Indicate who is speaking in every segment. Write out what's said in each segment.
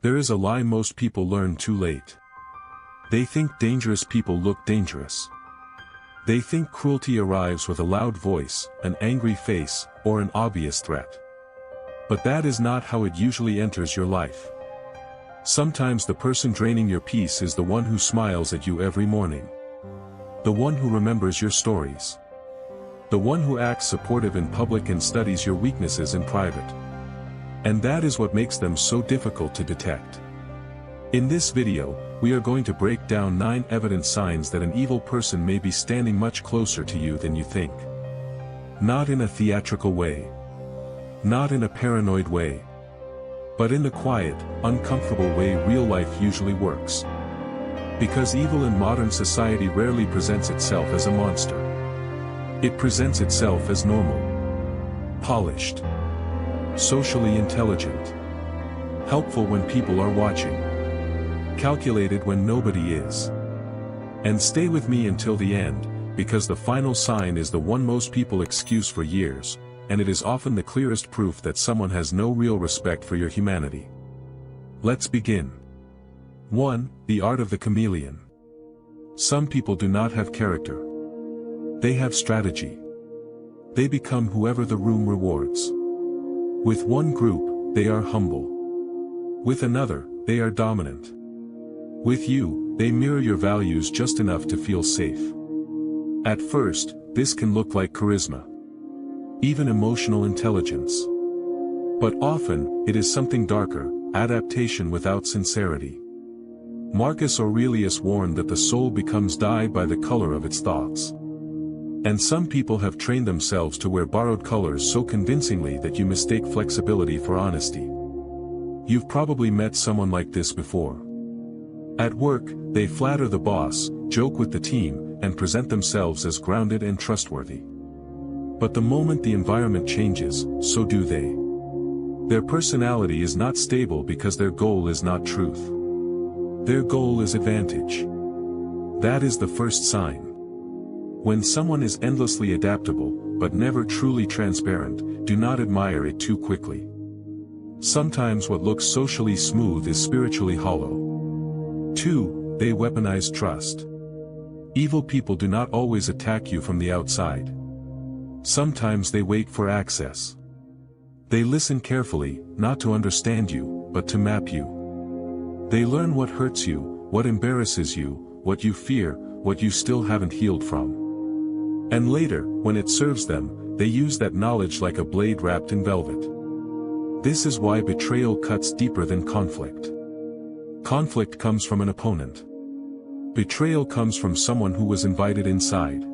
Speaker 1: There is a lie most people learn too late. They think dangerous people look dangerous. They think cruelty arrives with a loud voice, an angry face, or an obvious threat. But that is not how it usually enters your life. Sometimes the person draining your peace is the one who smiles at you every morning. The one who remembers your stories. The one who acts supportive in public and studies your weaknesses in private. And that is what makes them so difficult to detect. In this video, we are going to break down 9 evident signs that an evil person may be standing much closer to you than you think. Not in a theatrical way. Not in a paranoid way. But in the quiet, uncomfortable way real life usually works. Because evil in modern society rarely presents itself as a monster. It presents itself as normal. Polished. Socially intelligent. Helpful when people are watching. Calculated when nobody is. And stay with me until the end, because the final sign is the one most people excuse for years, and it is often the clearest proof that someone has no real respect for your humanity. Let's begin. 1. The art of the chameleon. Some people do not have character. They have strategy. They become whoever the room rewards. With one group, they are humble. With another, they are dominant. With you, they mirror your values just enough to feel safe. At first, this can look like charisma. Even emotional intelligence. But often, it is something darker, adaptation without sincerity. Marcus Aurelius warned that the soul becomes dyed by the color of its thoughts. And some people have trained themselves to wear borrowed colors so convincingly that you mistake flexibility for honesty. You've probably met someone like this before. At work, they flatter the boss, joke with the team, and present themselves as grounded and trustworthy. But the moment the environment changes, so do they. Their personality is not stable because their goal is not truth. Their goal is advantage. That is the first sign. When someone is endlessly adaptable, but never truly transparent, do not admire it too quickly. Sometimes what looks socially smooth is spiritually hollow. 2. They weaponize trust. Evil people do not always attack you from the outside. Sometimes they wait for access. They listen carefully, not to understand you, but to map you. They learn what hurts you, what embarrasses you, what you fear, what you still haven't healed from. And later, when it serves them, they use that knowledge like a blade wrapped in velvet. This is why betrayal cuts deeper than conflict. Conflict comes from an opponent. Betrayal comes from someone who was invited inside.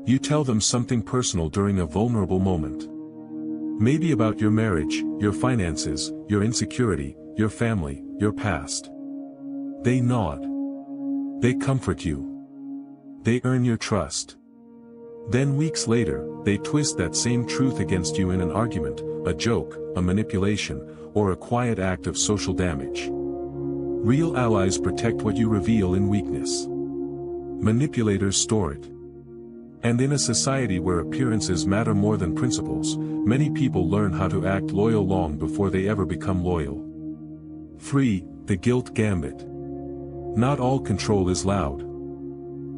Speaker 1: You tell them something personal during a vulnerable moment. Maybe about your marriage, your finances, your insecurity, your family, your past. They nod. They comfort you. They earn your trust. Then weeks later, they twist that same truth against you in an argument, a joke, a manipulation, or a quiet act of social damage. Real allies protect what you reveal in weakness. Manipulators store it. And in a society where appearances matter more than principles, many people learn how to act loyal long before they ever become loyal. 3. The guilt gambit. Not all control is loud.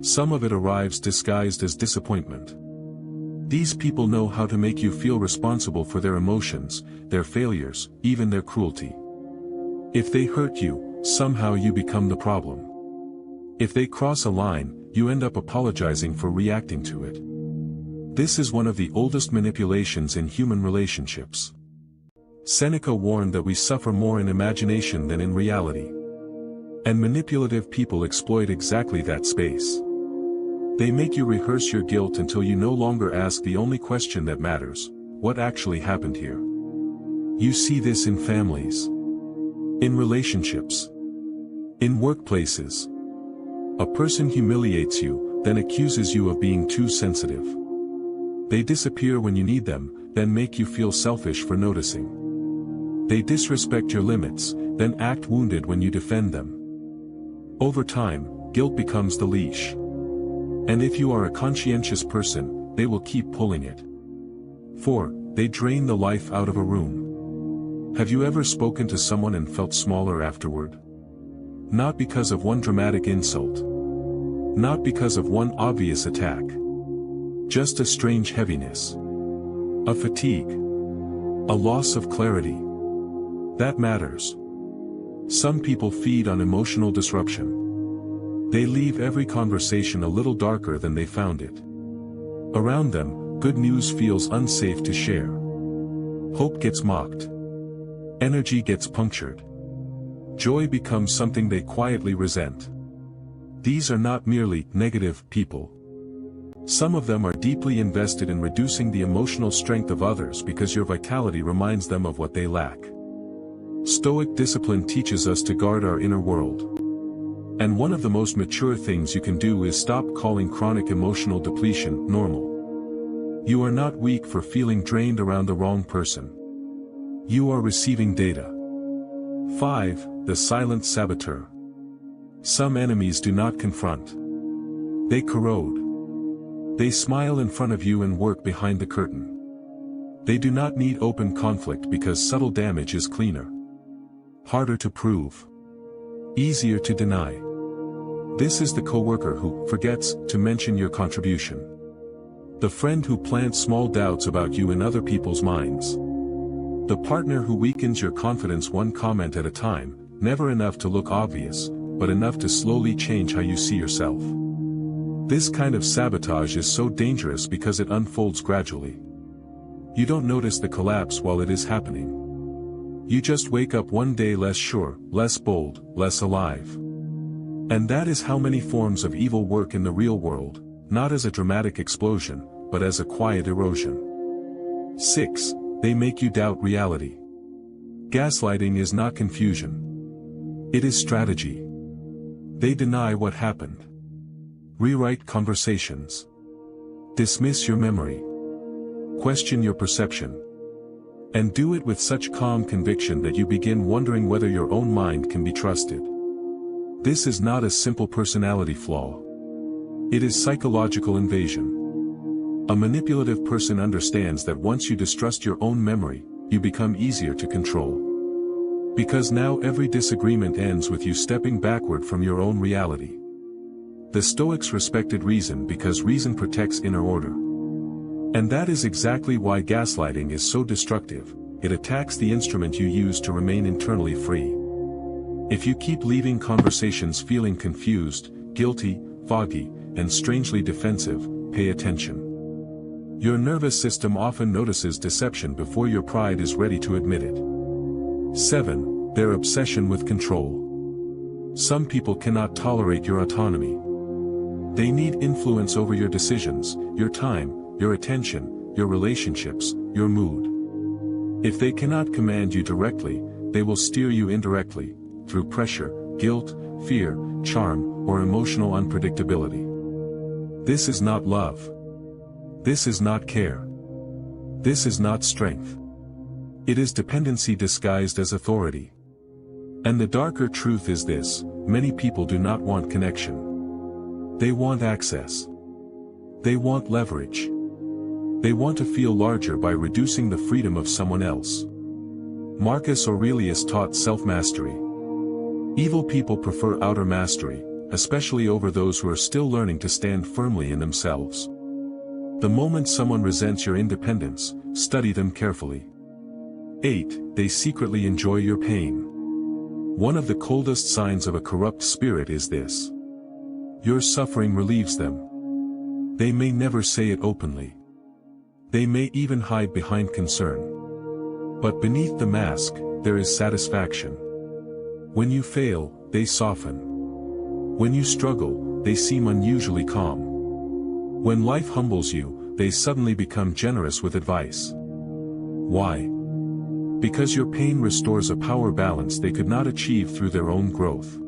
Speaker 1: Some of it arrives disguised as disappointment. These people know how to make you feel responsible for their emotions, their failures, even their cruelty. If they hurt you, somehow you become the problem. If they cross a line, you end up apologizing for reacting to it. This is one of the oldest manipulations in human relationships. Seneca warned that we suffer more in imagination than in reality. And manipulative people exploit exactly that space. They make you rehearse your guilt until you no longer ask the only question that matters: what actually happened here? You see this in families. In relationships. In workplaces. A person humiliates you, then accuses you of being too sensitive. They disappear when you need them, then make you feel selfish for noticing. They disrespect your limits, then act wounded when you defend them. Over time, guilt becomes the leash. And if you are a conscientious person, they will keep pulling it. 4. They drain the life out of a room. Have you ever spoken to someone and felt smaller afterward? Not because of one dramatic insult. Not because of one obvious attack. Just a strange heaviness. A fatigue. A loss of clarity. That matters. Some people feed on emotional disruption. They leave every conversation a little darker than they found it. Around them, good news feels unsafe to share. Hope gets mocked. Energy gets punctured. Joy becomes something they quietly resent. These are not merely negative people. Some of them are deeply invested in reducing the emotional strength of others because your vitality reminds them of what they lack. Stoic discipline teaches us to guard our inner world. And one of the most mature things you can do is stop calling chronic emotional depletion normal. You are not weak for feeling drained around the wrong person. You are receiving data. 5. The silent saboteur. Some enemies do not confront. They corrode. They smile in front of you and work behind the curtain. They do not need open conflict because subtle damage is cleaner. Harder to prove. Easier to deny. This is the coworker who forgets to mention your contribution. The friend who plants small doubts about you in other people's minds. The partner who weakens your confidence one comment at a time, never enough to look obvious, but enough to slowly change how you see yourself. This kind of sabotage is so dangerous because it unfolds gradually. You don't notice the collapse while it is happening. You just wake up one day less sure, less bold, less alive. And that is how many forms of evil work in the real world, not as a dramatic explosion, but as a quiet erosion. 6. They make you doubt reality. Gaslighting is not confusion. It is strategy. They deny what happened. Rewrite conversations. Dismiss your memory. Question your perception. And do it with such calm conviction that you begin wondering whether your own mind can be trusted. This is not a simple personality flaw. It is psychological invasion. A manipulative person understands that once you distrust your own memory, you become easier to control. Because now every disagreement ends with you stepping backward from your own reality. The Stoics respected reason because reason protects inner order. And that is exactly why gaslighting is so destructive. It attacks the instrument you use to remain internally free. If you keep leaving conversations feeling confused, guilty, foggy, and strangely defensive, pay attention. Your nervous system often notices deception before your pride is ready to admit it. 7. Their obsession with control. Some people cannot tolerate your autonomy. They need influence over your decisions, your time, your attention, your relationships, your mood. If they cannot command you directly, they will steer you indirectly, through pressure, guilt, fear, charm, or emotional unpredictability. This is not love. This is not care. This is not strength. It is dependency disguised as authority. And the darker truth is this: many people do not want connection. They want access. They want leverage. They want to feel larger by reducing the freedom of someone else. Marcus Aurelius taught self-mastery. Evil people prefer outer mastery, especially over those who are still learning to stand firmly in themselves. The moment someone resents your independence, study them carefully. 8. They secretly enjoy your pain. One of the coldest signs of a corrupt spirit is this. Your suffering relieves them. They may never say it openly. They may even hide behind concern. But beneath the mask, there is satisfaction. When you fail, they soften. When you struggle, they seem unusually calm. When life humbles you, they suddenly become generous with advice. Why? Because your pain restores a power balance they could not achieve through their own growth.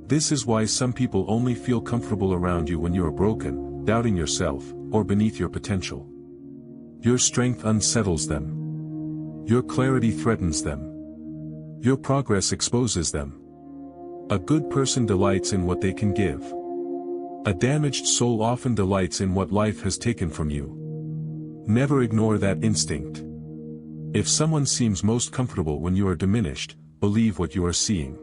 Speaker 1: This is why some people only feel comfortable around you when you are broken, doubting yourself, or beneath your potential. Your strength unsettles them. Your clarity threatens them. Your progress exposes them. A good person delights in what they can give. A damaged soul often delights in what life has taken from you. Never ignore that instinct. If someone seems most comfortable when you are diminished, believe what you are seeing.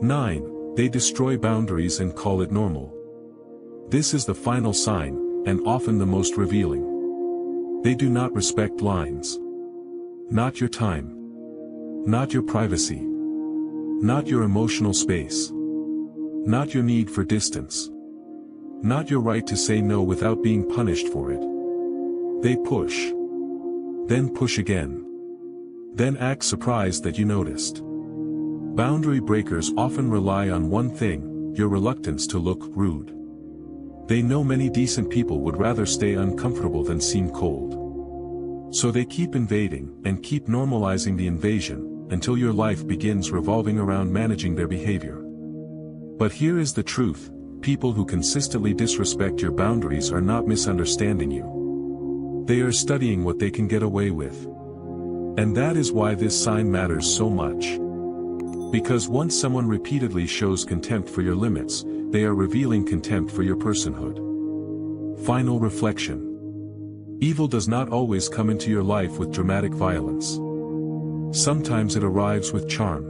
Speaker 1: 9. They destroy boundaries and call it normal. This is the final sign, and often the most revealing. They do not respect lines. Not your time. Not your privacy. Not your emotional space. Not your need for distance. Not your right to say no without being punished for it. They push. Then push again. Then act surprised that you noticed. Boundary breakers often rely on one thing, your reluctance to look rude. They know many decent people would rather stay uncomfortable than seem cold. So they keep invading and keep normalizing the invasion, until your life begins revolving around managing their behavior. But here is the truth, people who consistently disrespect your boundaries are not misunderstanding you. They are studying what they can get away with. And that is why this sign matters so much. Because once someone repeatedly shows contempt for your limits, they are revealing contempt for your personhood. Final reflection. Evil does not always come into your life with dramatic violence. Sometimes it arrives with charm.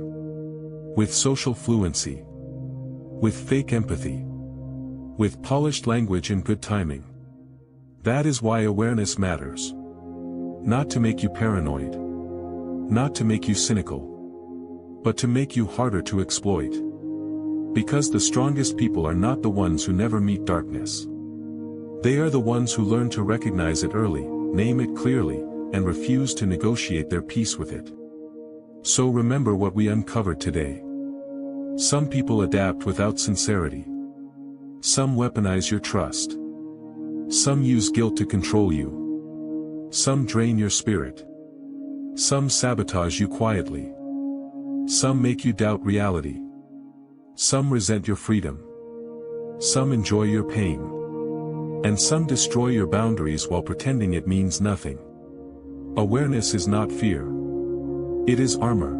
Speaker 1: With social fluency. With fake empathy. With polished language and good timing. That is why awareness matters. Not to make you paranoid. Not to make you cynical. But to make you harder to exploit. Because the strongest people are not the ones who never meet darkness. They are the ones who learn to recognize it early, name it clearly, and refuse to negotiate their peace with it. So remember what we uncovered today. Some people adapt without sincerity. Some weaponize your trust. Some use guilt to control you. Some drain your spirit. Some sabotage you quietly. Some make you doubt reality. Some resent your freedom. Some enjoy your pain. And some destroy your boundaries while pretending it means nothing. Awareness is not fear. It is armor.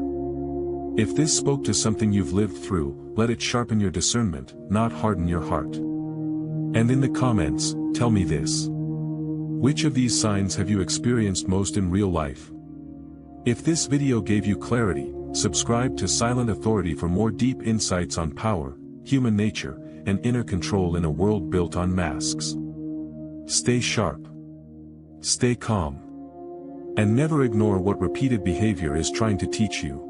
Speaker 1: If this spoke to something you've lived through, let it sharpen your discernment, not harden your heart. And in the comments, tell me this. Which of these signs have you experienced most in real life? If this video gave you clarity, subscribe to Silent Authority for more deep insights on power, human nature, and inner control in a world built on masks. Stay sharp. Stay calm. And never ignore what repeated behavior is trying to teach you.